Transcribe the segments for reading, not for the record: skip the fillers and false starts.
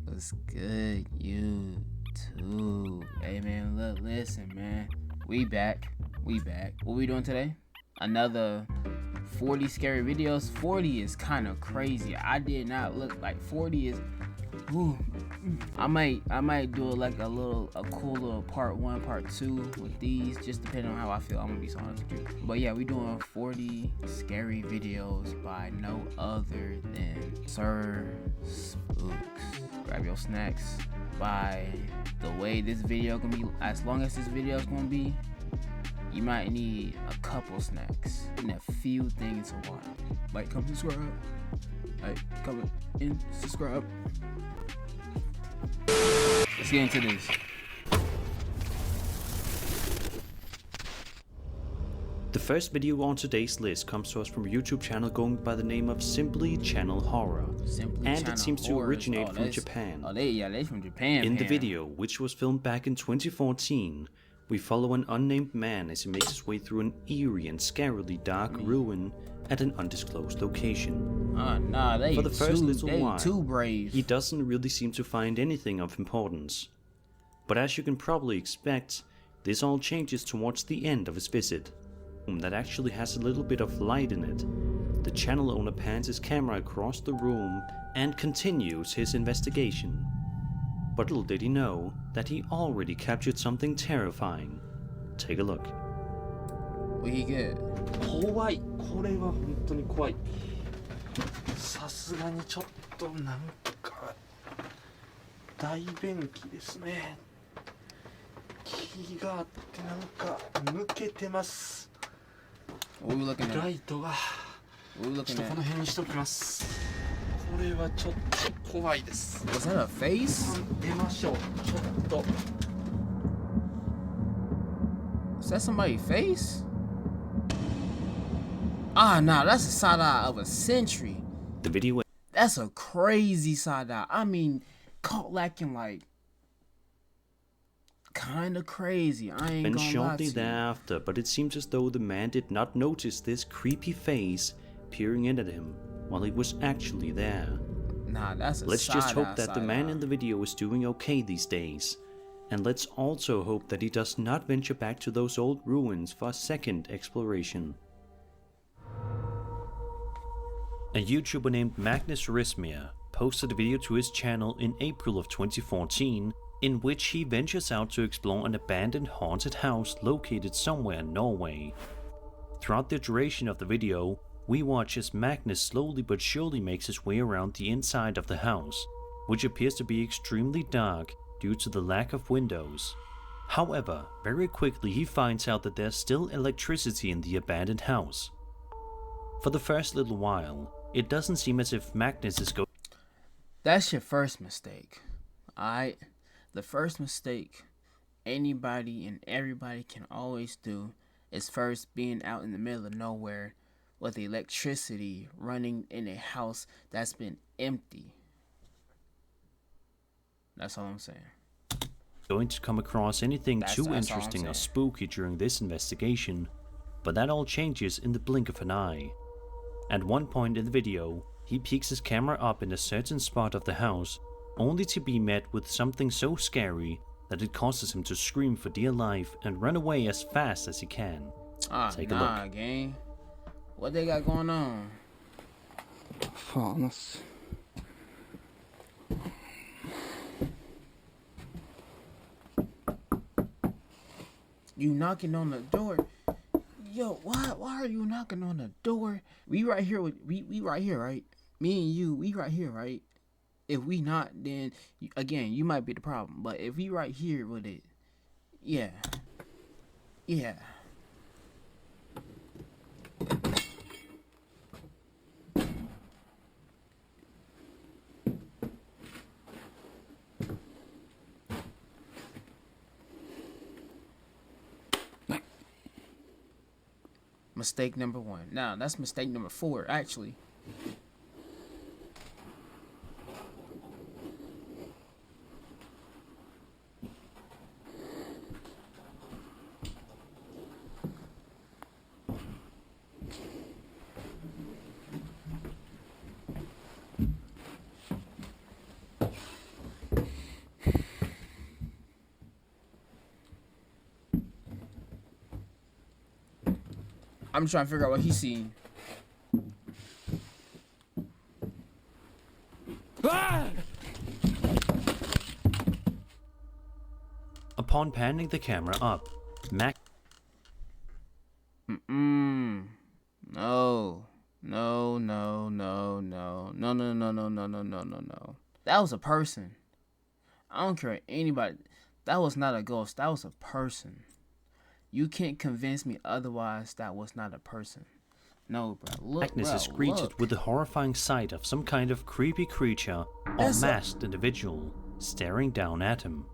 What's good, YouTube? Hey man, look, listen, man. We back. What we doing today? Another 40 scary videos. 40 is kind of crazy. I did not look like 40 is. Ooh. I might do like a cool little part 1, part 2 with these, just depending on how I feel. I'm gonna be so honest with you. But yeah, we doing 40 scary videos by no other than Sir Spooks. Grab your snacks. By the way this video gonna be, as long as this video is gonna be, you might need a couple snacks and a few things to watch. Like, come subscribe. Like, comment and subscribe. Let's get into this. The first video on today's list comes to us from a YouTube channel going by the name of Simply Channel Horror. It seems to originate from Japan. They from Japan. In the video, which was filmed back in 2014, we follow an unnamed man as he makes his way through an eerie and scarily dark ruin at an undisclosed location. For the first little while, too brave. He doesn't really seem to find anything of importance. But as you can probably expect, this all changes towards the end of his visit. That actually has a little bit of light in it. The channel owner pans his camera across the room and continues his investigation. But little did he know that he already captured something terrifying. Take a look. What he get? 怖い。これは本当に怖い。さすがにちょっとなんか大便器ですね。木があってなんか抜けてます。ライトがちょっとこの辺にしときます。これはちょっと怖いです。 Was that a face? 出ましょう。ちょっと。Is that somebody's face? Nah, that's a side eye of a century. The video. That's a crazy side eye. I mean, caught lacking like kind of crazy. I ain't And gonna lie shortly to you. thereafter, but it seems as though the man did not notice this creepy face peering in at him while he was actually there. Nah, that's a Let's just hope that the man eye. in the video is doing okay these days. And let's also hope that he does not venture back to those old ruins for a second exploration. A YouTuber named Magnus Rismir posted a video to his channel in April of 2014 in which he ventures out to explore an abandoned haunted house located somewhere in Norway. Throughout the duration of the video, we watch as Magnus slowly but surely makes his way around the inside of the house, which appears to be extremely dark due to the lack of windows. However, very quickly he finds out that there's still electricity in the abandoned house. For the first little while, it doesn't seem as if Magnus is going. That's your first mistake. Alright? The first mistake anybody and everybody can always do is first being out in the middle of nowhere with electricity running in a house that's been empty. That's all I'm saying. Going to come across anything That's too all I'm interesting or saying. spooky during this investigation, but that all changes in the blink of an eye. At one point in the video, he peeks his camera up in a certain spot of the house, only to be met with something so scary that it causes him to scream for dear life and run away as fast as he can. Take a look. Gang. What they got going on? Fanas. You knocking on the door? Yo, why are you knocking on the door? We right here with we right here, right? Me and you, we right here, right? If we not, then again, you might be the problem. But if we right here with it, yeah. Mistake number 1. Now, that's mistake number 4, actually. I'm trying to figure out what he's seeing. Ah! Upon panning the camera up, Mac No. No. No, no, no, no. No, no, no, no, no, no, no, no, no. That was a person. I don't care anybody. That was not a ghost. That was a person. You can't convince me otherwise that was not a person. No, bro. Look, Magnus bro, is greeted look. with the horrifying sight of some kind of creepy creature or masked individual staring down at him.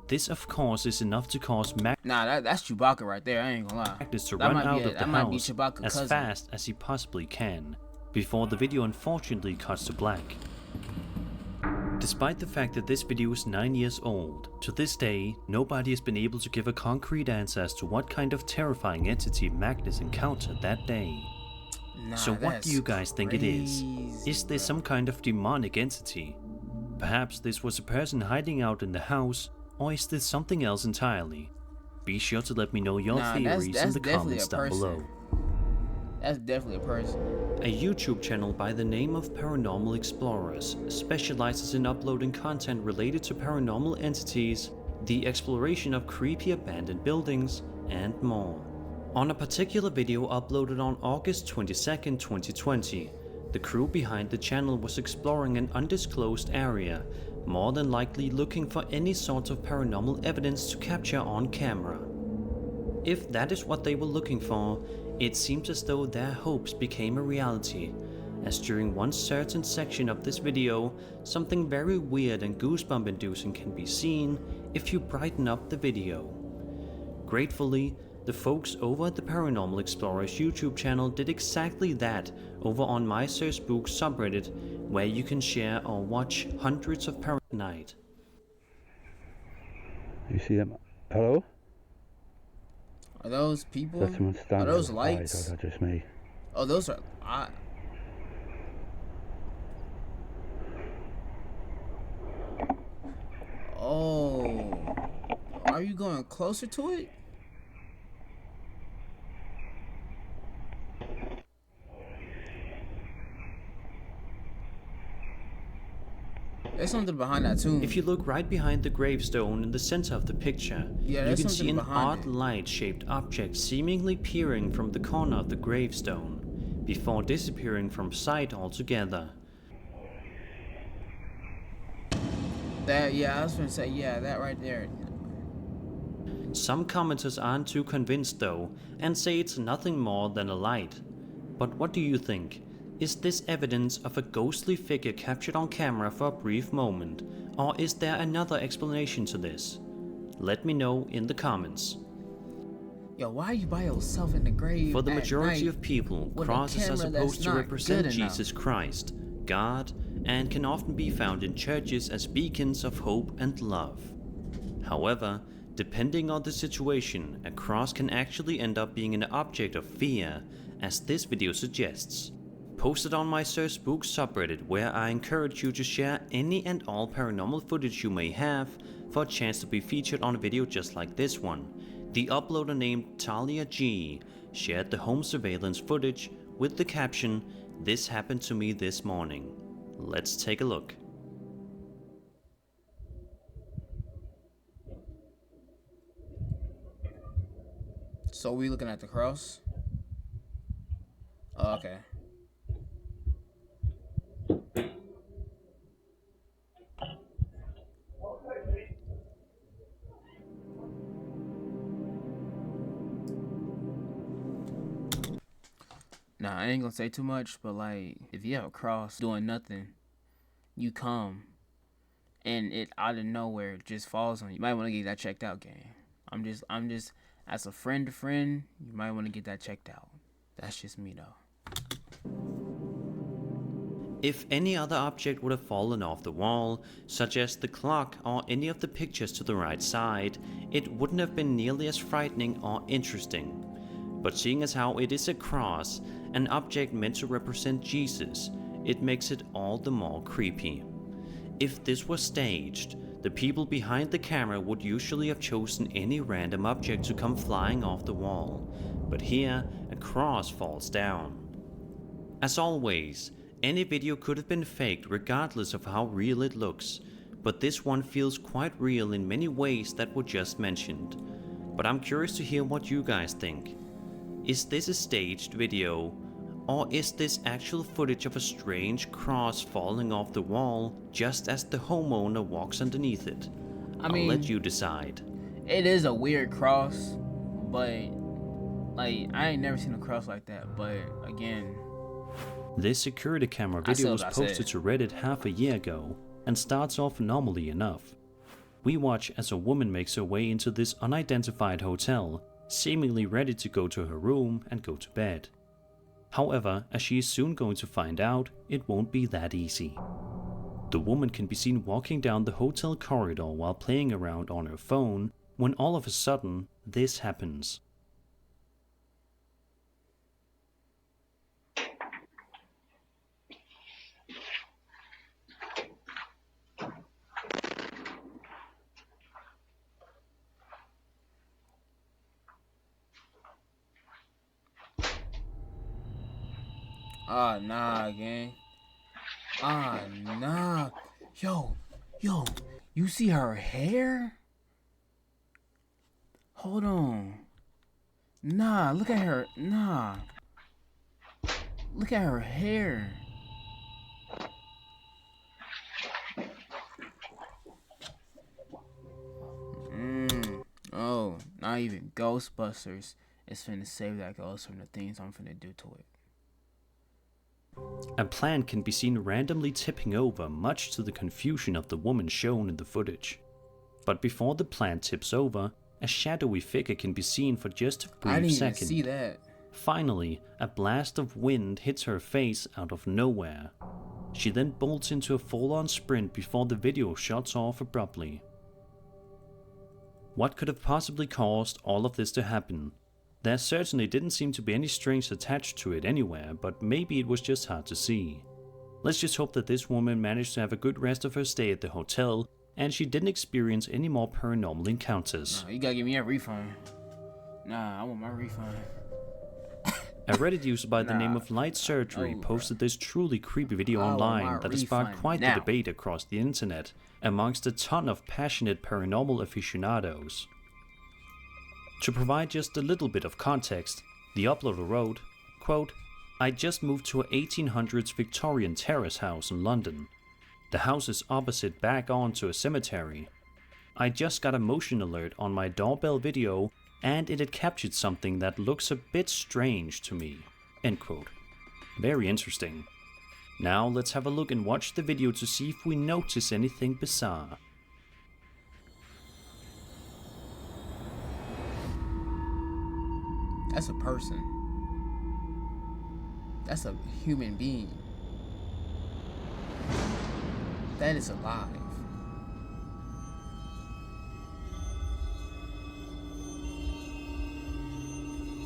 This, of course, is enough to cause Nah, that's Chewbacca right there. I ain't gonna lie. Magnus to That run might out be of the that might be house Chewbacca's as cousin. fast as he possibly can, before the video unfortunately cuts to black. Despite the fact that this video is 9 years old, to this day, nobody has been able to give a concrete answer as to what kind of terrifying entity Magnus encountered that day. Nah, So what do you guys think it is? Is this some kind of demonic entity? Perhaps this was a person hiding out in the house, or is this something else entirely? Be sure to let me know your theories in the comments down below. That's definitely a person. A YouTube channel by the name of Paranormal Explorers specializes in uploading content related to paranormal entities, the exploration of creepy abandoned buildings, and more. On a particular video uploaded on August 22nd, 2020, the crew behind the channel was exploring an undisclosed area, more than likely looking for any sort of paranormal evidence to capture on camera. If that is what they were looking for, it seems as though their hopes became a reality, as during one certain section of this video, something very weird and goosebump inducing can be seen if you brighten up the video. Gratefully, the folks over at the Paranormal Explorers YouTube channel did exactly that over on my Sir Spook subreddit, where you can share or watch hundreds of paranormal night. You see them? Hello? Are those people? That's someone Are standing those outside, lights? or is that just me? Oh, those are. Oh. Are you going closer to it? There's something behind that tomb. If you look right behind the gravestone in the center of the picture, you can see an odd light-shaped object seemingly peering from the corner of the gravestone, before disappearing from sight altogether. That, yeah, I was gonna say, yeah, that right there. Some commenters aren't too convinced though, and say it's nothing more than a light. But what do you think? Is this evidence of a ghostly figure captured on camera for a brief moment, or is there another explanation to this? Let me know in the comments. Yo, why are you by yourself in the grave? For the majority night of people, with a crosses are camera supposed that's to not represent good enough? Jesus Christ, God, and can often be found in churches as beacons of hope and love. However, depending on the situation, a cross can actually end up being an object of fear, as this video suggests. Posted on my Sir Spook subreddit, where I encourage you to share any and all paranormal footage you may have for a chance to be featured on a video just like this one. The uploader named Talia G shared the home surveillance footage with the caption, "This happened to me this morning." Let's take a look. So we looking at the cross? Oh, okay. Nah, I ain't gonna say too much, but like, if you have a cross doing nothing, you come, and it out of nowhere just falls on you. You might want to get that checked out, gang. I'm just, as a friend to friend, you might want to get that checked out. That's just me though. If any other object would have fallen off the wall, such as the clock or any of the pictures to the right side, it wouldn't have been nearly as frightening or interesting. But seeing as how it is a cross, an object meant to represent Jesus, it makes it all the more creepy. If this was staged, the people behind the camera would usually have chosen any random object to come flying off the wall. but here a cross falls down. As always, any video could have been faked regardless of how real it looks, but this one feels quite real in many ways that were just mentioned. But I'm curious to hear what you guys think. Is this a staged video? Or is this actual footage of a strange cross falling off the wall just as the homeowner walks underneath it? I'll let you decide. It is a weird cross, but like I ain't never seen a cross like that. But again, this security camera video was posted to Reddit half a year ago and starts off normally enough. We watch as a woman makes her way into this unidentified hotel, seemingly ready to go to her room and go to bed. However, as she is soon going to find out, it won't be that easy. The woman can be seen walking down the hotel corridor while playing around on her phone, when all of a sudden, this happens. Ah, nah, gang. Ah, nah. Yo, you see her hair? Hold on. Nah, look at her. Nah. Look at her hair. Oh, not even Ghostbusters is finna save that ghost from the things I'm finna do to it. A plant can be seen randomly tipping over, much to the confusion of the woman shown in the footage. But before the plant tips over, a shadowy figure can be seen for just a brief second. I didn't even see that. Finally, a blast of wind hits her face out of nowhere. She then bolts into a full-on sprint before the video shuts off abruptly. What could have possibly caused all of this to happen? There certainly didn't seem to be any strings attached to it anywhere, but maybe it was just hard to see. Let's just hope that this woman managed to have a good rest of her stay at the hotel, and she didn't experience any more paranormal encounters. Nah, you gotta give me a refund. Nah, I want my refund. A Reddit user by the name of Light Surgery posted this truly creepy video online that has sparked quite the debate across the internet amongst a ton of passionate paranormal aficionados. To provide just a little bit of context, the uploader wrote, quote, "I just moved to a 1800s Victorian terrace house in London. The house is opposite back onto a cemetery. I just got a motion alert on my doorbell video and it had captured something that looks a bit strange to me." End quote. Very interesting. Now let's have a look and watch the video to see if we notice anything bizarre. That's a person. That's a human being. That is alive.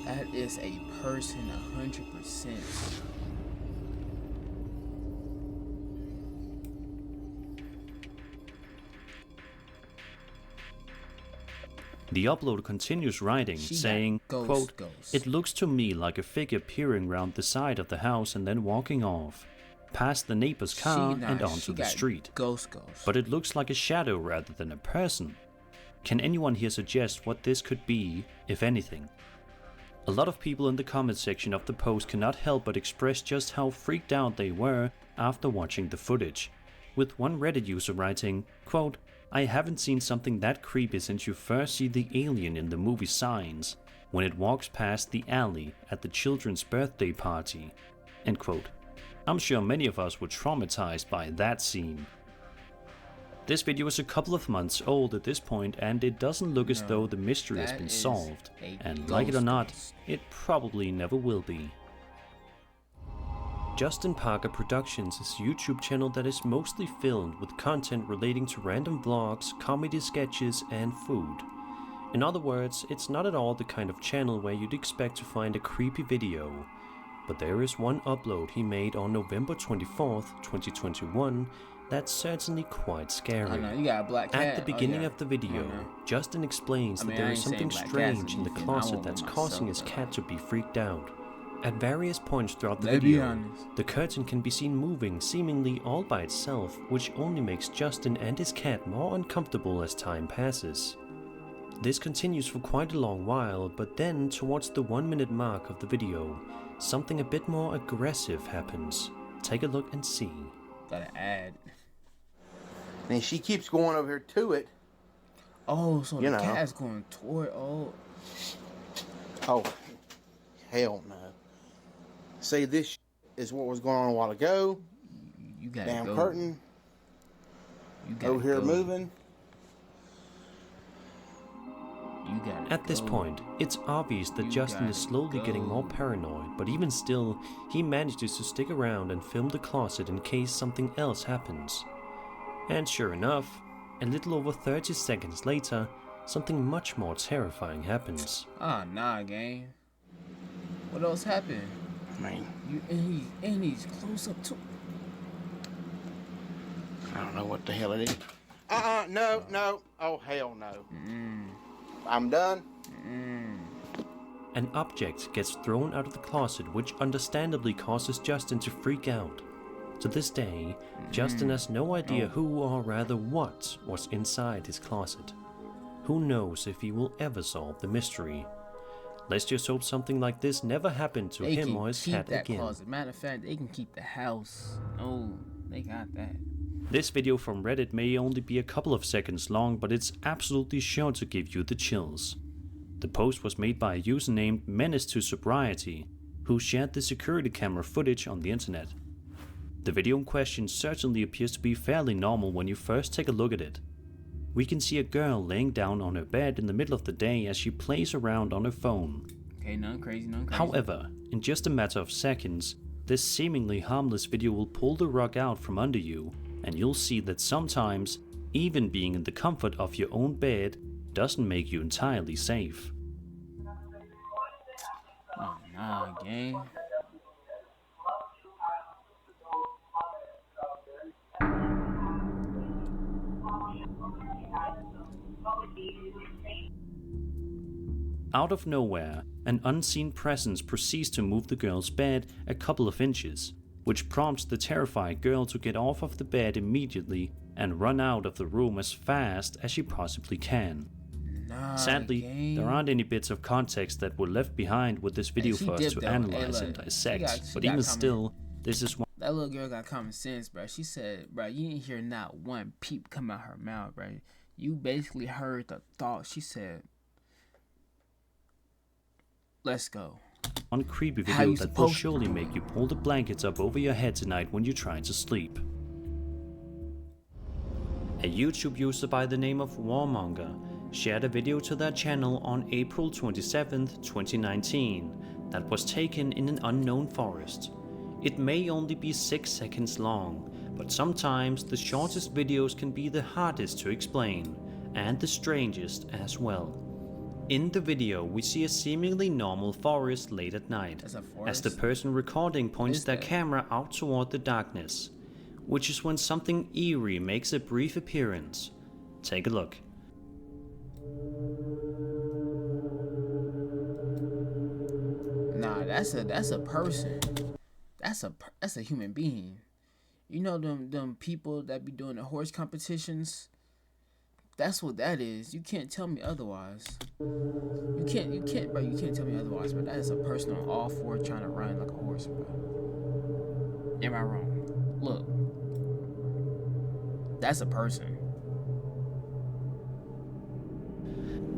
That is a person 100%. The uploader continues writing, saying, quote, "It looks to me like a figure peering round the side of the house and then walking off, past the neighbor's car and onto the street. But it looks like a shadow rather than a person. Can anyone here suggest what this could be, if anything?" A lot of people in the comment section of the post cannot help but express just how freaked out they were after watching the footage, with one Reddit user writing, quote, "I haven't seen something that creepy since you first see the alien in the movie Signs, when it walks past the alley at the children's birthday party." End quote. I'm sure many of us were traumatized by that scene. This video is a couple of months old at this point, and it doesn't look as though the mystery has been solved, and like it or not, it probably never will be. Justin Parker Productions is a YouTube channel that is mostly filled with content relating to random vlogs, comedy sketches, and food. In other words, it's not at all the kind of channel where you'd expect to find a creepy video. But there is one upload he made on November 24th, 2021 that's certainly quite scary. I know, you got a black cat. At the beginning oh, yeah. of the video, Justin explains that there is something strange in the closet that's causing his cat to be freaked out. At various points throughout the video, the curtain can be seen moving seemingly all by itself, which only makes Justin and his cat more uncomfortable as time passes. This continues for quite a long while, but then towards the 1 minute mark of the video, something a bit more aggressive happens. Take a look and see. Gotta add. And she keeps going over here to it. Oh, so the cat's going toward. Oh, hell no. See, this is what was going on a while ago. you got Damn go. curtain. You gotta Over here go. moving. You gotta At this go. point, it's obvious that Justin is slowly getting more paranoid, but even still, he manages to stick around and film the closet in case something else happens. And sure enough, a little over 30 seconds later, something much more terrifying happens. Ah, nah, gang. What else happened? I mean, And he's close up to. I don't know what the hell it is. No. Oh, hell no. I'm done. An object gets thrown out of the closet, which understandably causes Justin to freak out. To this day, Justin has no idea who, or rather what, was inside his closet. Who knows if he will ever solve the mystery. Let's just hope something like this never happened to him or his cat again. Closet. Matter of fact, they can keep the house. Oh, they got that. This video from Reddit may only be a couple of seconds long, but it's absolutely sure to give you the chills. The post was made by a user named Menace to Sobriety, who shared the security camera footage on the internet. The video in question certainly appears to be fairly normal when you first take a look at it. We can see a girl laying down on her bed in the middle of the day as she plays around on her phone. Okay, none crazy. However, in just a matter of seconds, this seemingly harmless video will pull the rug out from under you, and you'll see that sometimes, even being in the comfort of your own bed doesn't make you entirely safe. Oh, nah, gang. Out of nowhere, an unseen presence proceeds to move the girl's bed a couple of inches, which prompts the terrified girl to get off of the bed immediately and run out of the room as fast as she possibly can. Nah, Sadly, gang. there aren't any bits of context that were left behind with this video she for us dipped to though. analyze Hey, and look, dissect, she but got even comment. still, this is one. That little girl got common sense, bro. She said, bro, you didn't hear not one peep come out her mouth, bro. You basically heard the thought. She said, let's go. One creepy How video you that will supposed to surely do make it. you pull the blankets up over your head tonight when you're trying to sleep. A YouTube user by the name of Warmonger shared a video to their channel on April 27th, 2019 that was taken in an unknown forest. It may only be 6 seconds long, but sometimes the shortest videos can be the hardest to explain, and the strangest as well. In the video, we see a seemingly normal forest late at night, That's a as the forest? person recording points is their that? camera out toward the darkness, which is when something eerie makes a brief appearance. Take a look. Nah, that's a person. That's a human being. You know them people that be doing the horse competitions? That's what that is. You can't tell me otherwise. You can't tell me otherwise, but that is a person on all four trying to run like a horse, bro. Am I wrong? Look. That's a person.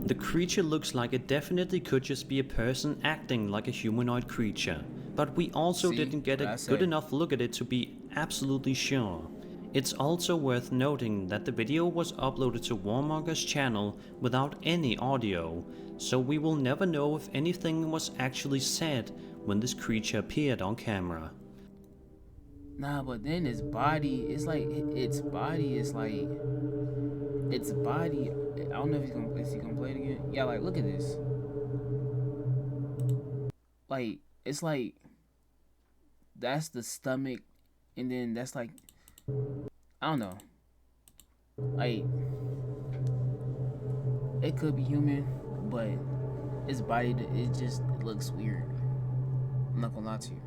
The creature looks like it definitely could just be a person acting like a humanoid creature, but we also See, didn't get what I a said. good enough look at it to be absolutely sure. It's also worth noting that the video was uploaded to Warmonger's channel without any audio, so we will never know if anything was actually said when this creature appeared on camera. Nah, but then its body, I don't know if is he gonna play it again? Yeah, like look at this. Like it's like that's the stomach, and then that's like I don't know. Like, it could be human, but its body, it looks weird. I'm not gonna lie to you.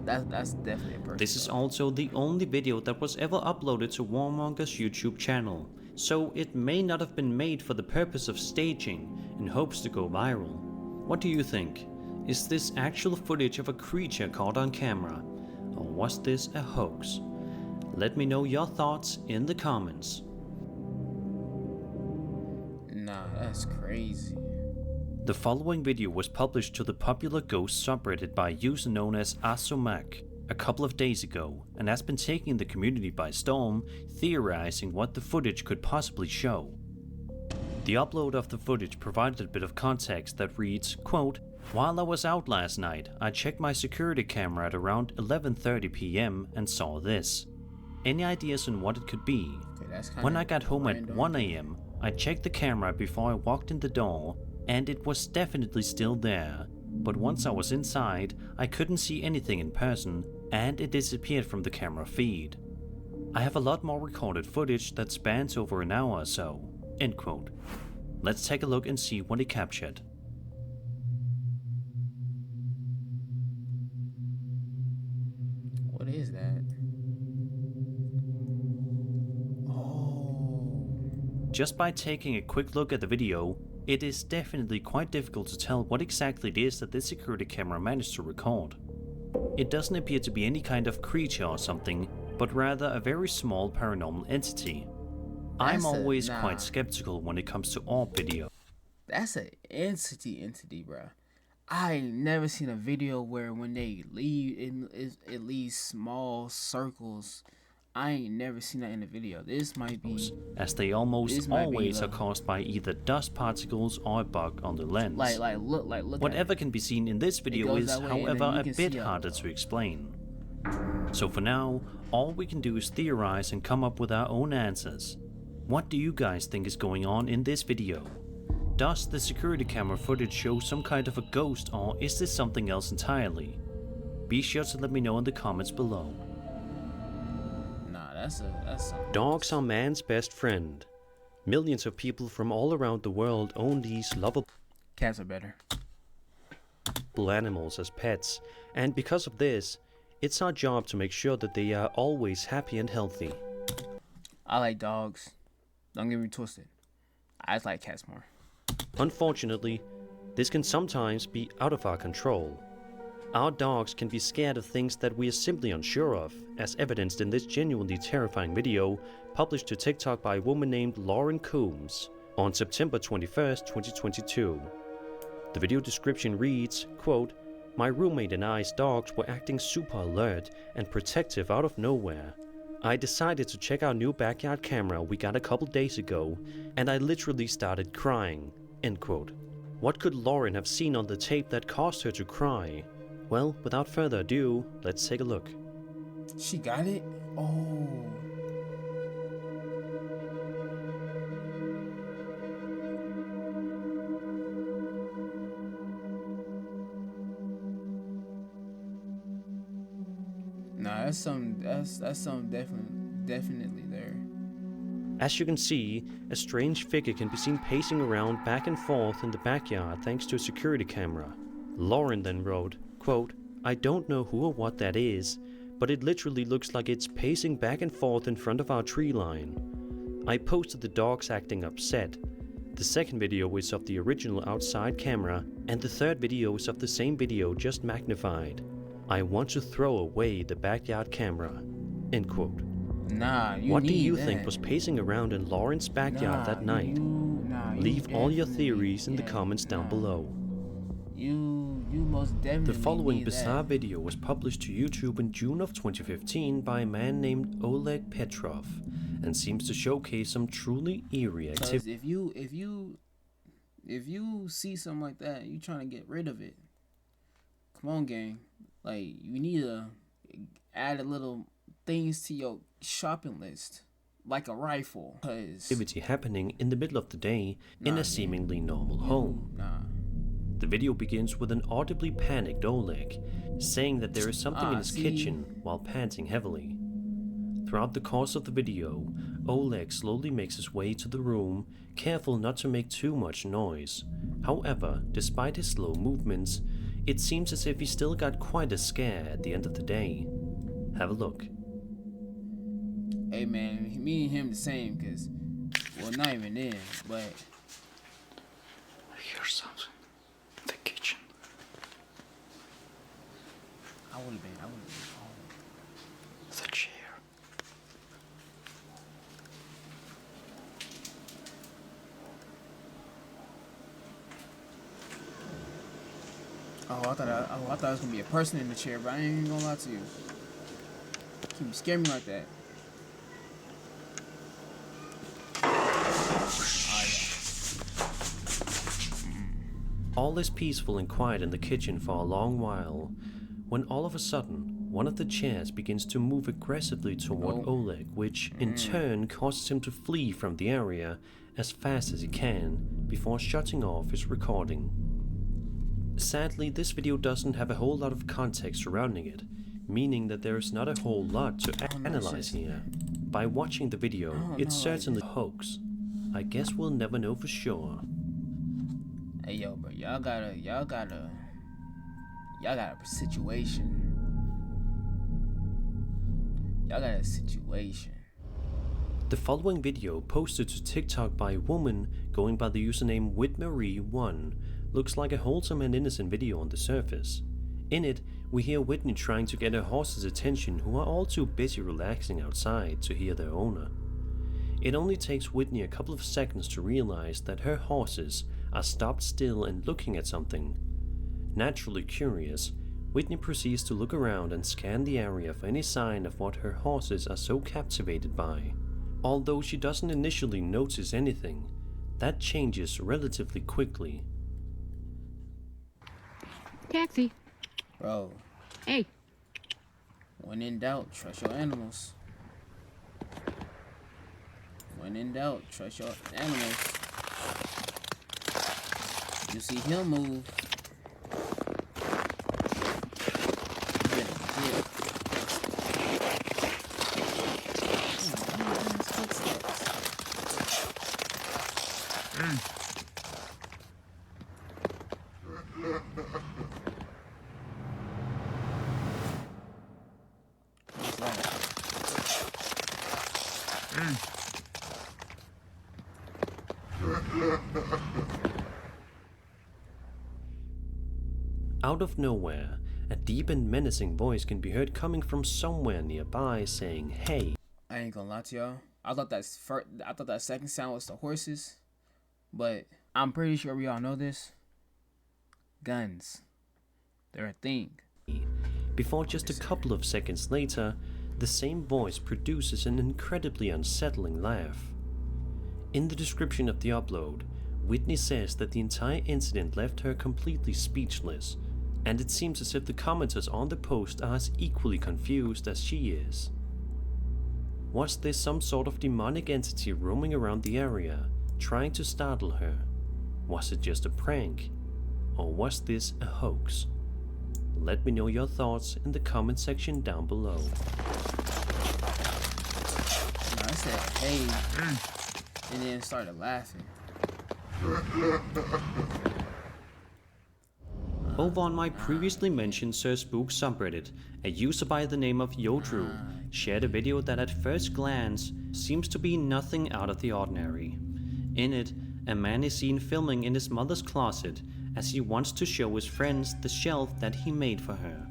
That's definitely a person. This is also the only video that was ever uploaded to Warmonger's YouTube channel, so it may not have been made for the purpose of staging in hopes to go viral. What do you think? Is this actual footage of a creature caught on camera, or was this a hoax? Let me know your thoughts in the comments. Nah, that's crazy. The following video was published to the popular ghost subreddit by a user known as Asomak a couple of days ago, and has been taking the community by storm, theorizing what the footage could possibly show. The upload of the footage provided a bit of context that reads, quote, "While I was out last night, I checked my security camera at around 11:30 p.m. and saw this. Any ideas on what it could be? When I got home at 1 a.m., I checked the camera before I walked in the door, and it was definitely still there. But once I was inside, I couldn't see anything in person, and it disappeared from the camera feed. I have a lot more recorded footage that spans over an hour or so." End quote. Let's take a look and see what he captured. What is that? Oh. Just by taking a quick look at the video, it is definitely quite difficult to tell what exactly it is that this security camera managed to record. It doesn't appear to be any kind of creature or something, but rather a very small paranormal entity. I'm always quite skeptical when it comes to orb video. That's an entity, bruh. I ain't never seen a video where when they leave, it leaves small circles. I ain't never seen that in a video. This might be, as they almost always are caused by either dust particles or a bug on the lens. Look. Whatever can be seen in this video is, however, a bit harder to explain. So for now, all we can do is theorize and come up with our own answers. What do you guys think is going on in this video? Does the security camera footage show some kind of a ghost, or is this something else entirely? Be sure to let me know in the comments below. That's Dogs are man's best friend. Millions of people from all around the world own these lovable cats are better animals as pets, and because of this, it's our job to make sure that they are always happy and healthy. I like dogs. Don't get me twisted. I just like cats more. Unfortunately, this can sometimes be out of our control. Our dogs can be scared of things that we are simply unsure of, as evidenced in this genuinely terrifying video published to TikTok by a woman named Lauren Coombs on September 21st, 2022. The video description reads, quote, "My roommate and I's dogs were acting super alert and protective out of nowhere. I decided to check our new backyard camera we got a couple days ago, and I literally started crying." End quote. What could Lauren have seen on the tape that caused her to cry? Well, without further ado, let's take a look. She got it? Oh. Nah, that's something definitely there. As you can see, a strange figure can be seen pacing around back and forth in the backyard thanks to a security camera. Lauren then wrote, quote, "I don't know who or what that is, but it literally looks like it's pacing back and forth in front of our tree line. I posted the dogs acting upset. The second video is of the original outside camera, and the third video is of the same video just magnified. I want to throw away the backyard camera." End quote. What do you think was pacing around in Lauren's backyard that night? Leave all your theories in the comments down below. You most definitely. The following bizarre video was published to YouTube in June of 2015 by a man named Oleg Petrov, and seems to showcase some truly eerie activity. If you see something like that, you trying to get rid of it. Come on, gang. Like, you need to add a little things to your shopping list, like a rifle. Activity happening in the middle of the day in a seemingly normal home. The video begins with an audibly panicked Oleg, saying that there is something in his kitchen while panting heavily. Throughout the course of the video, Oleg slowly makes his way to the room, careful not to make too much noise. However, despite his slow movements, it seems as if he still got quite a scare at the end of the day. Have a look. Hey man, me and him the same, cause, well, not even then, but I hear something in the kitchen. I would've been home. The chair. I thought it was gonna be a person in the chair, but I ain't even gonna lie to you. Keep scaring me like that. All is peaceful and quiet in the kitchen for a long while, when all of a sudden, one of the chairs begins to move aggressively toward Oleg, which in turn causes him to flee from the area as fast as he can before shutting off his recording. Sadly, this video doesn't have a whole lot of context surrounding it, meaning that there is not a whole lot to analyze here. By watching the video, it's certainly a hoax. I guess we'll never know for sure. Hey yo, bro, y'all got a situation. Y'all got a situation. The following video, posted to TikTok by a woman going by the username Whitmarie1, looks like a wholesome and innocent video on the surface. In it, we hear Whitney trying to get her horses' attention, who are all too busy relaxing outside to hear their owner. It only takes Whitney a couple of seconds to realize that her horses are stopped still and looking at something. Naturally curious, Whitney proceeds to look around and scan the area for any sign of what her horses are so captivated by. Although she doesn't initially notice anything, that changes relatively quickly. Taxi. Bro, Hey. when in doubt, trust your animals. When in doubt, trust your animals. You see him move. You better dip. What's that? Out of nowhere, a deep and menacing voice can be heard coming from somewhere nearby saying, "Hey." I ain't gonna lie to y'all. I thought that second sound was the horses, but I'm pretty sure we all know this. Guns, they're a thing. Before just a couple of seconds later, the same voice produces an incredibly unsettling laugh. In the description of the upload, Whitney says that the entire incident left her completely speechless, and it seems as if the commenters on the post are as equally confused as she is. Was this some sort of demonic entity roaming around the area, trying to startle her? Was it just a prank? Or was this a hoax? Let me know your thoughts in the comment section down below. I said, hey, and then started laughing. Over on my previously mentioned Sir Spook subreddit, a user by the name of Yodru shared a video that at first glance seems to be nothing out of the ordinary. In it, a man is seen filming in his mother's closet as he wants to show his friends the shelf that he made for her.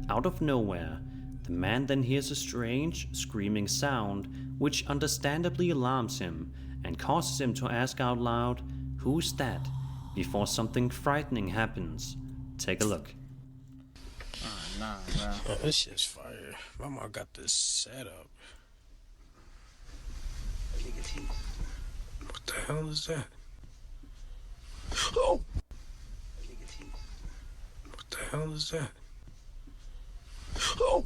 Out of nowhere, the man then hears a strange, screaming sound which understandably alarms him and causes him to ask out loud, "Who's that?" before something frightening happens. Take a look. Nah, bro. Oh, this shit's fire. Mama got this set up. What the hell is that? Oh! What the hell is that? Oh!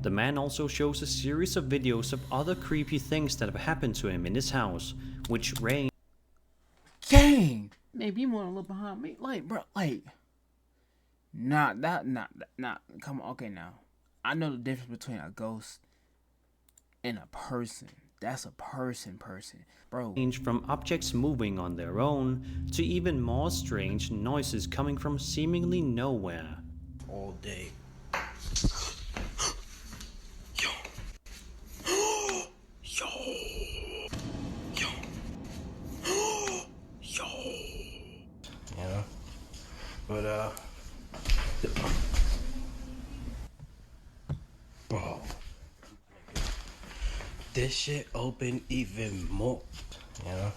The man also shows a series of videos of other creepy things that have happened to him in his house, which range Gang! Maybe you want a little behind me. Like, bro, like. Nah, come on, okay now. I know the difference between a ghost and a person. That's a person, bro. from objects moving on their own to even more strange noises coming from seemingly nowhere. All day. Yeah. But bro, this shit open even more, you know?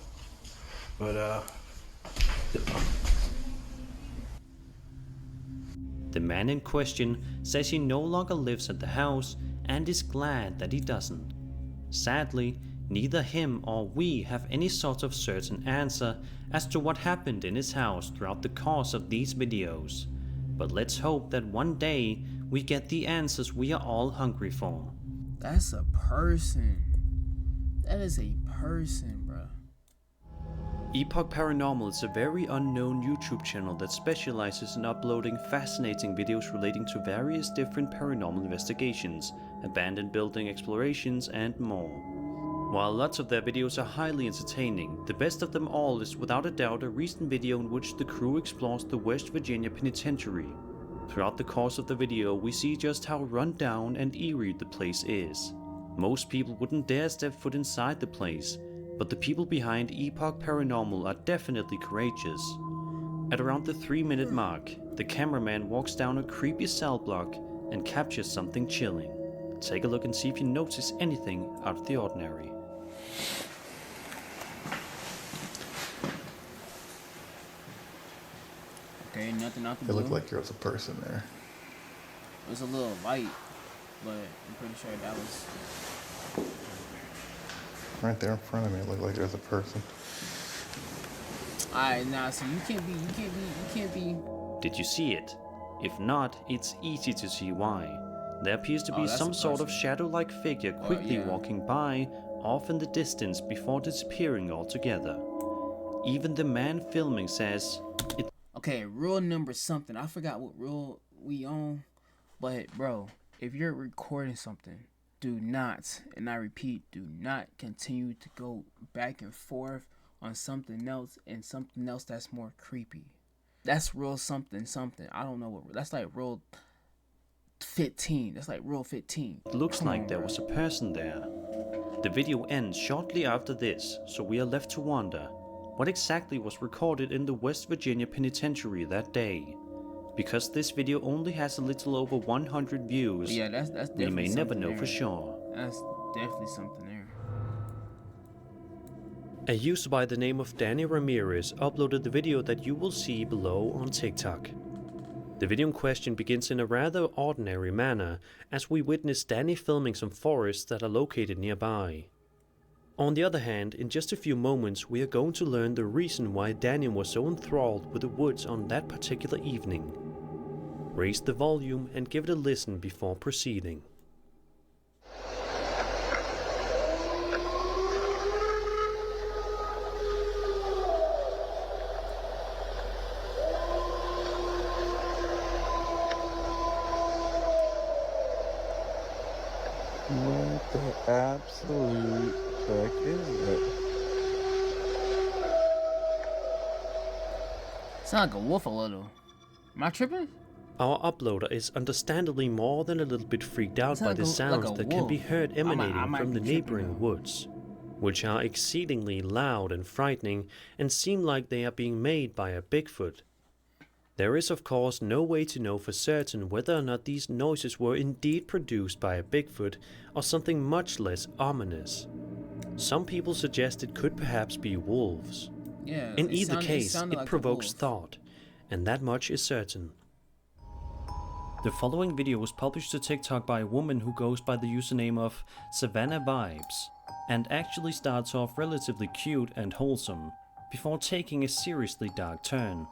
But The man in question says he no longer lives at the house and is glad that he doesn't. Sadly, neither him or we have any sort of certain answer as to what happened in his house throughout the course of these videos. But let's hope that one day we get the answers we are all hungry for. That's a person. That is a person, bro. Epoch Paranormal is a very unknown YouTube channel that specializes in uploading fascinating videos relating to various different paranormal investigations, abandoned building explorations, and more. While lots of their videos are highly entertaining, the best of them all is without a doubt a recent video in which the crew explores the West Virginia Penitentiary. Throughout the course of the video, we see just how run down and eerie the place is. Most people wouldn't dare step foot inside the place, but the people behind Epoch Paranormal are definitely courageous. At around the 3-minute mark, the cameraman walks down a creepy cell block and captures something chilling. Take a look and see if you notice anything out of the ordinary. Okay, nothing out the It blue. looked like there was a person there. It was a little light, but I'm pretty sure that was. Right there in front of me, it looked like there was a person. Alright, now, so you can't be. Did you see it? If not, it's easy to see why. There appears to be that's some a sort of person. shadow-like figure quickly yeah. walking by, off in the distance before disappearing altogether. Even the man filming says, Okay, rule number something. I forgot what rule we on, but bro, if you're recording something, do not, and I repeat, do not continue to go back and forth on something else and something else that's more creepy. That's rule something. I don't know what. That's like rule 15. That's like rule 15. it looks Come like on, there bro. was a person there. The video ends shortly after this, so we are left to wonder what exactly was recorded in the West Virginia Penitentiary that day. Because this video only has a little over 100 views, Yeah, that's we definitely may never know there. for sure. That's definitely something there. A user by the name of Danny Ramirez uploaded the video that you will see below on TikTok. The video in question begins in a rather ordinary manner, as we witness Danny filming some forests that are located nearby. On the other hand, in just a few moments we are going to learn the reason why Danny was so enthralled with the woods on that particular evening. Raise the volume and give it a listen before proceeding. What the absolute heck is that? Sound like a wolf a little. Am I tripping? Our uploader is understandably more than a little bit freaked out by Sound the like sounds a that can be wolf. heard I might emanating from be the tripping neighboring now. woods, which are exceedingly loud and frightening and seem like they are being made by a Bigfoot. There is of course no way to know for certain whether or not these noises were indeed produced by a Bigfoot or something much less ominous. Some people suggest it could perhaps be wolves. Yeah. In either case, sounded it like a provokes wolf. thought, and that much is certain. The following video was published to TikTok by a woman who goes by the username of Savannah Vibes, and actually starts off relatively cute and wholesome, before taking a seriously dark turn.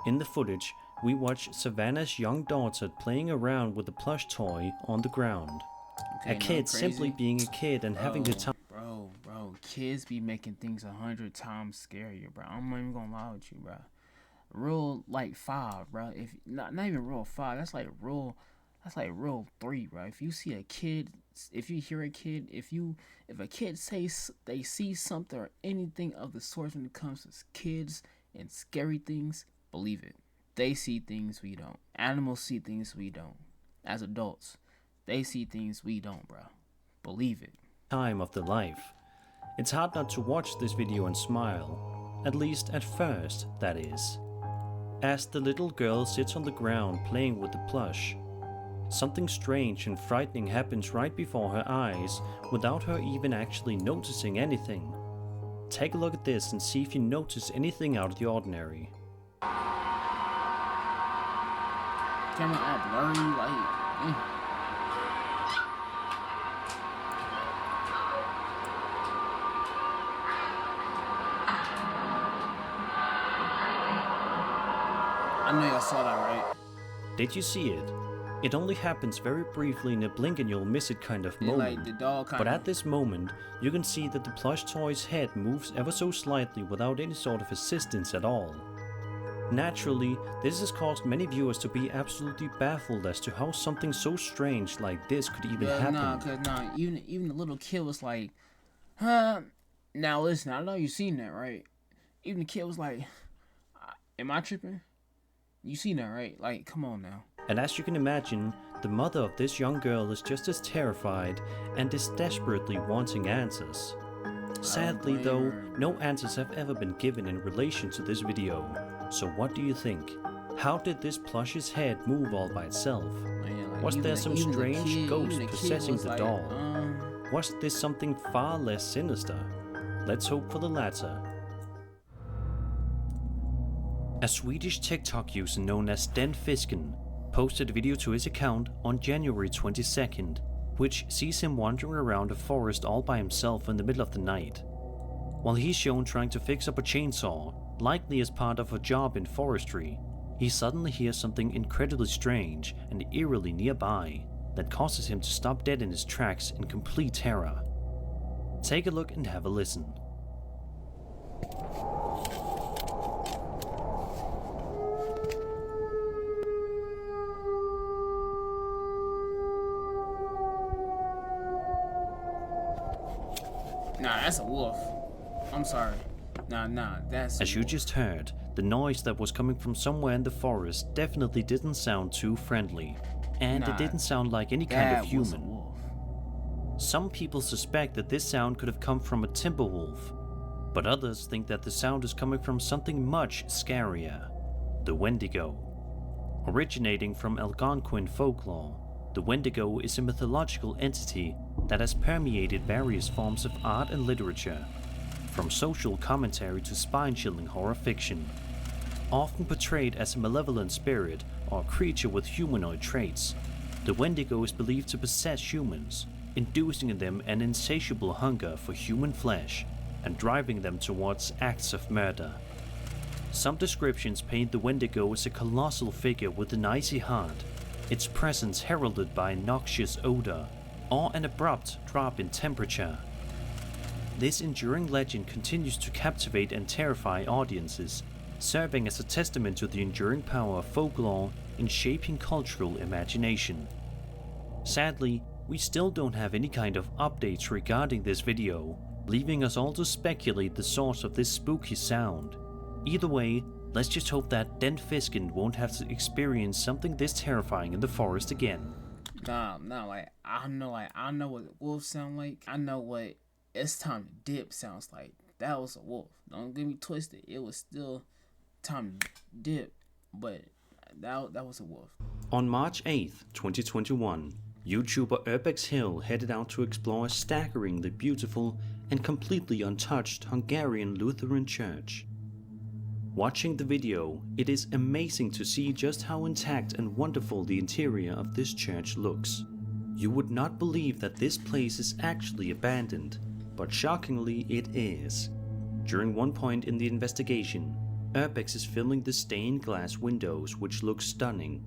In the footage, we watch Savannah's young daughter playing around with a plush toy on the ground. Okay, A no, kid crazy. simply being a kid and having the time. Bro, kids be making things 100 times scarier, bro. I'm not even gonna lie with you, bro. Rule like 5, bro. If not even rule 5, that's like rule 3, bro. If you see a kid, if you hear a kid, if a kid says they see something or anything of the sort when it comes to kids and scary things, believe it. They see things we don't. Animals see things we don't. As adults, they see things we don't, bro. Believe it. Time of their life. It's hard not to watch this video and smile, at least at first, that is. As the little girl sits on the ground playing with the plush, something strange and frightening happens right before her eyes without her even actually noticing anything. Take a look at this and see if you notice anything out of the ordinary. Camera all blurry, like. I know y'all saw that, right? Did you see it? It only happens very briefly in a blink and you'll miss it kind of moment. Like the dog But at this moment, you can see that the plush toy's head moves ever so slightly without any sort of assistance at all. Naturally, this has caused many viewers to be absolutely baffled as to how something so strange like this could even happen. Even the little kid was like, huh? Now listen, I know you seen that, right? Even the kid was like, am I tripping? You seen that, right? Like, come on now. And as you can imagine, the mother of this young girl is just as terrified and is desperately wanting answers. Sadly though, no answers have ever been given in relation to this video. So what do you think? How did this plush's head move all by itself? Was there some strange ghost possessing the doll? Was this something far less sinister? Let's hope for the latter. A Swedish TikTok user known as Den Fisken posted a video to his account on January 22nd, which sees him wandering around a forest all by himself in the middle of the night. While he's shown trying to fix up a chainsaw, likely as part of a job in forestry, he suddenly hears something incredibly strange and eerily nearby that causes him to stop dead in his tracks in complete terror. Take a look and have a listen. Nah, that's a wolf. I'm sorry. Nah, that's a As you wolf. just heard, the noise that was coming from somewhere in the forest definitely didn't sound too friendly, and it didn't sound like any kind of That was a human. wolf. Some people suspect that this sound could have come from a timber wolf, but others think that the sound is coming from something much scarier, the Wendigo. Originating from Algonquin folklore, the Wendigo is a mythological entity that has permeated various forms of art and literature, from social commentary to spine-chilling horror fiction. Often portrayed as a malevolent spirit or a creature with humanoid traits, the Wendigo is believed to possess humans, inducing in them an insatiable hunger for human flesh and driving them towards acts of murder. Some descriptions paint the Wendigo as a colossal figure with an icy heart, its presence heralded by a noxious odor or an abrupt drop in temperature. This enduring legend continues to captivate and terrify audiences, serving as a testament to the enduring power of folklore in shaping cultural imagination. Sadly, we still don't have any kind of updates regarding this video, leaving us all to speculate the source of this spooky sound. Either way, let's just hope that Den Fisken won't have to experience something this terrifying in the forest again. Nah, like I know what wolves sound like. I know what it's time to dip sounds like. That was a wolf. Don't get me twisted. It was still time to dip, but that was a wolf. On March 8th, 2021, YouTuber Urbex Hill headed out to explore a staggeringly beautiful and completely untouched Hungarian Lutheran church. Watching the video, it is amazing to see just how intact and wonderful the interior of this church looks. You would not believe that this place is actually abandoned, but shockingly it is. During one point in the investigation, Urbex is filming the stained glass windows, which look stunning.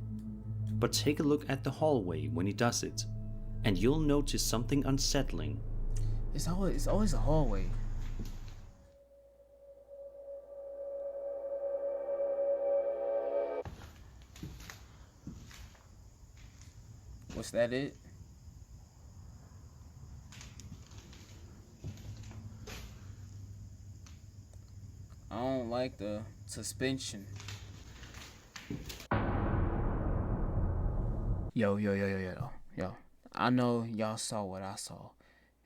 But take a look at the hallway when he does it, and you'll notice something unsettling. It's always a hallway. Was that it? I don't like the suspension. Yo. I know y'all saw what I saw.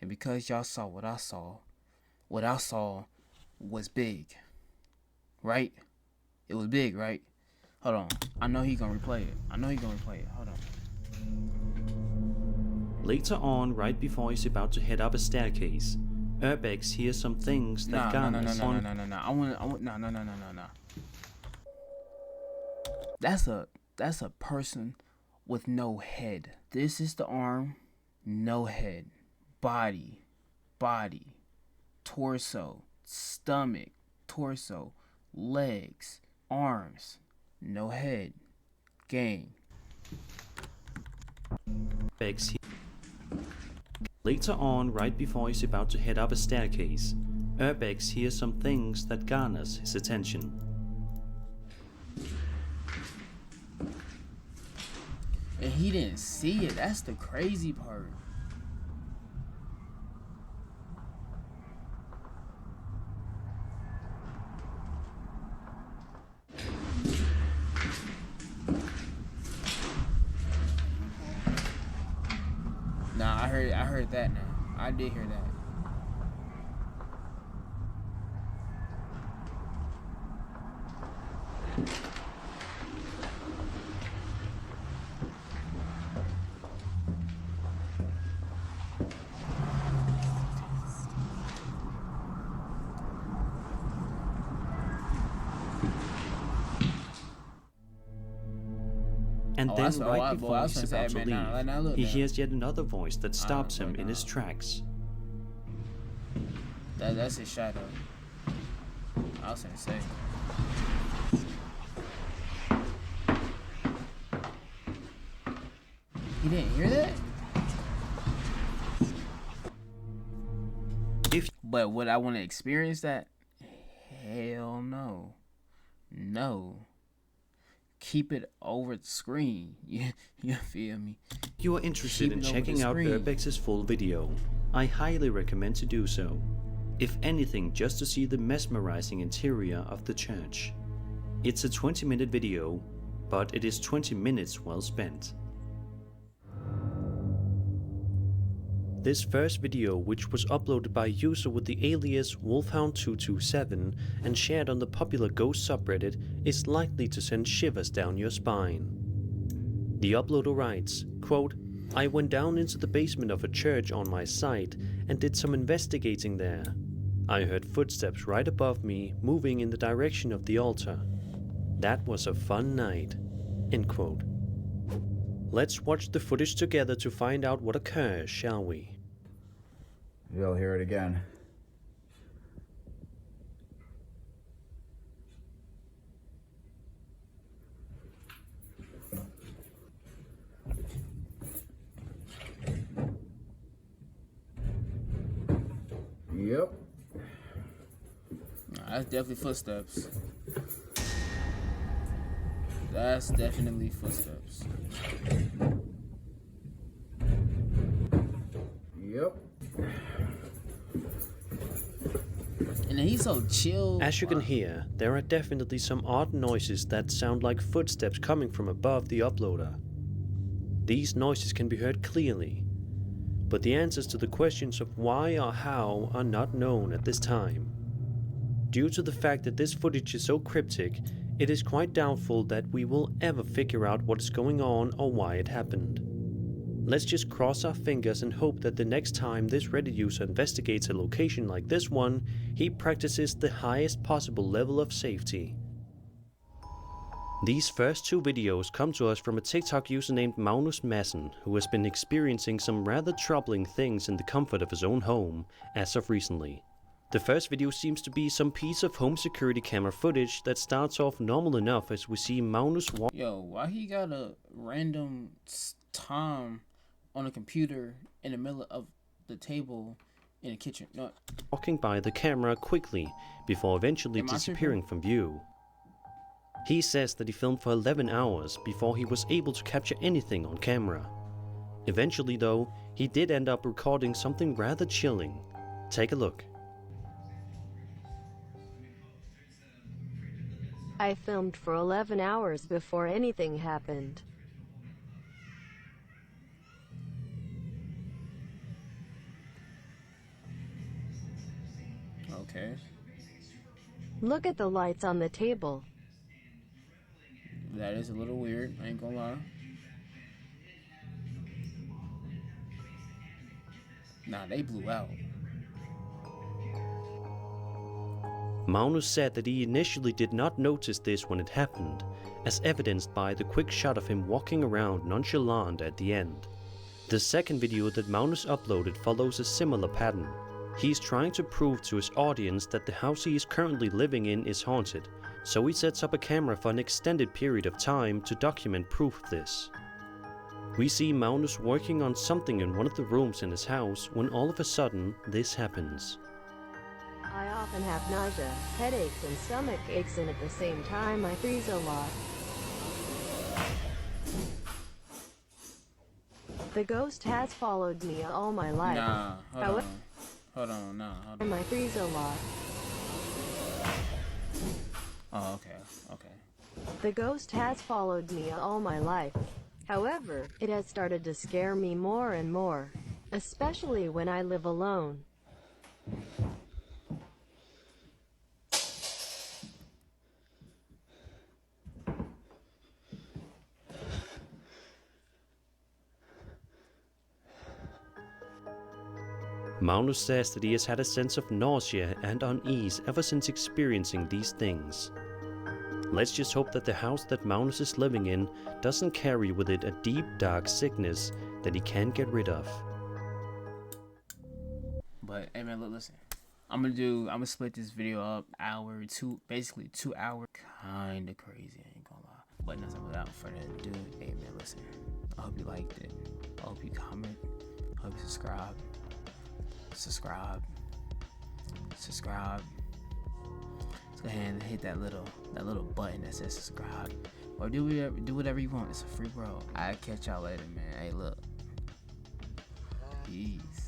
And because y'all saw what I saw was big. Right? It was big, right? Hold on. I know he gonna replay it. Hold on. Later on, right before he's about to head up a staircase, Urbex hears some things that garners on. No. That's a person with no head. This is the arm, no head. Body, torso, stomach, torso, legs, arms, no head. Gang. Later on, right before he's about to head up a staircase, Urbex hears some things that garners his attention. And he didn't see it. That's the crazy part. Nah, I heard that now. I did hear that. And then that's right why- before boy, I was he's gonna about say, to man, leave, now look he now. hears yet another voice that stops him in nah. his tracks. That's his shadow. I was gonna say. You didn't hear that? But would I want to experience that? Hell no. No. Keep it over the screen. You feel me? If you are interested in Keep it over checking the out screen. Urbex's full video, I highly recommend to do so. If anything, just to see the mesmerizing interior of the church. It's a 20-minute video, but it is 20 minutes well spent. This first video, which was uploaded by a user with the alias Wolfhound227 and shared on the popular Ghost subreddit, is likely to send shivers down your spine. The uploader writes, quote, "I went down into the basement of a church on my site and did some investigating there. I heard footsteps right above me moving in the direction of the altar. That was a fun night." End quote. Let's watch the footage together to find out what occurs, shall we? You'll hear it again. Yep. That's definitely footsteps. That's definitely footsteps. Yep. And then he's so chill. As you can hear, there are definitely some odd noises that sound like footsteps coming from above the uploader. These noises can be heard clearly, but the answers to the questions of why or how are not known at this time. Due to the fact that this footage is so cryptic, it is quite doubtful that we will ever figure out what is going on or why it happened. Let's just cross our fingers and hope that the next time this Reddit user investigates a location like this one, he practices the highest possible level of safety. These first two videos come to us from a TikTok user named Magnus Madsen, who has been experiencing some rather troubling things in the comfort of his own home as of recently. The first video seems to be some piece of home security camera footage that starts off normal enough as we see Magnus Yo, why he got a random time on a computer in the middle of the table in the kitchen? No. walking by the camera quickly before eventually Am I disappearing from view. He says that he filmed for 11 hours before he was able to capture anything on camera. Eventually though, he did end up recording something rather chilling. Take a look. I filmed for 11 hours before anything happened. Okay. Look at the lights on the table. That is a little weird, I ain't gonna lie. Nah, they blew out. Magnus said that he initially did not notice this when it happened, as evidenced by the quick shot of him walking around nonchalant at the end. The second video that Magnus uploaded follows a similar pattern. He is trying to prove to his audience that the house he is currently living in is haunted, so he sets up a camera for an extended period of time to document proof of this. We see Magnus working on something in one of the rooms in his house when all of a sudden this happens. I often have nausea, headaches, and stomach aches, and at the same time I freeze a lot. The ghost has followed me all my life. Nah, hold on, I freeze a lot. Oh, okay. The ghost has followed me all my life. However, it has started to scare me more and more, especially when I live alone. Magnus says that he has had a sense of nausea and unease ever since experiencing these things. Let's just hope that the house that Magnus is living in doesn't carry with it a deep, dark sickness that he can't get rid of. But hey man, look, listen. I'm gonna split this video up, basically 2 hours. Kinda crazy, I ain't gonna lie. But nothing without further ado, hey man, listen. I hope you liked it. I hope you comment. I hope you subscribe. Let's go ahead and hit that little button that says subscribe, or do whatever you want. It's a free world. I'll catch y'all later, man. Hey, look, peace.